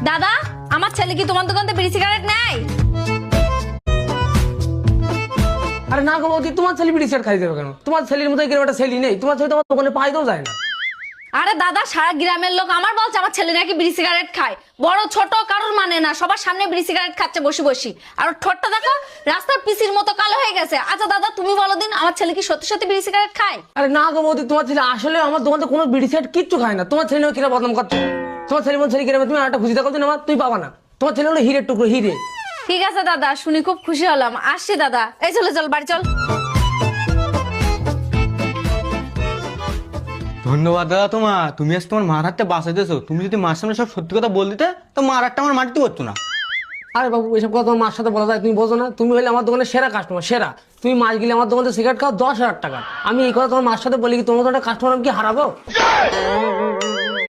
দাদা, আমার ছেলে কি তোমার দোকান থেকে বিড়ি সিগারেট নেয়? আরে না গো বৌদি, তোমার ছেলে বিড়ি সিগারেট খাই দেবে কেন? তোমার ছেলের মতো এরকম একটা ছেলে নেই, তোমার ছেলে তোমার দোকানে পাইতেও যায় না। আরে দাদা, সারা গ্রামের লোক আমার বলছে আমার ছেলে নাকি বিড়ি সিগারেট খায়। বড় ছোট কারোর মানে না, সবার সামনে বিড়ি সিগারেট খাচ্ছে বসে বসে। আর ওর ঠোঁটটা দেখো, রাস্তার পিসির মতো কালো হয়ে গেছে। আচ্ছা দাদা, তুমি বলো দিন, আমার ছেলে কি সত্যি সত্যি বিড়ি সিগারেট খায়? আরে না গো বৌদি, তোমার ছেলে আসলে আমার দোকানে কোনো বিড়ি সিগারেট কিচ্ছু খায় না। তোমার ছেলে কিনা বদনাম করছে। তোমার ছেলে মন ছেলে কিনা তুমি একটা খুশি থাকো না, তুই পাবা না। তোমার ছেলে হলো হিরের টুকরো, হিরে। ঠিক আছে দাদা, শুনি খুব খুশি হলাম। আসছি দাদা, এই চলে চল বাড়ি চল। ধন্যবাদ দাদা তোমার, তুমি আজ তোমার মার হাতে বাঁচাইতেছো। তুমি যদি মার সামনে সব সত্যি কথা বল দিতে তো মার হাতটা আমার মাটিতে করতো না। আরে বাবু, এসব কথা তোমার মার সাথে বলা যায়? তুমি বোঝো না? তুমি হলে আমার দোকানের সেরা কাস্টমার, সেরা। তুমি মাস গেলে আমার দোকানে সিগারেট খাও 10,000 টাকা। আমি এই কথা তোমার মার সাথে বলি কি তোমার দোকানের কাস্টমার আমি কি হারাবো?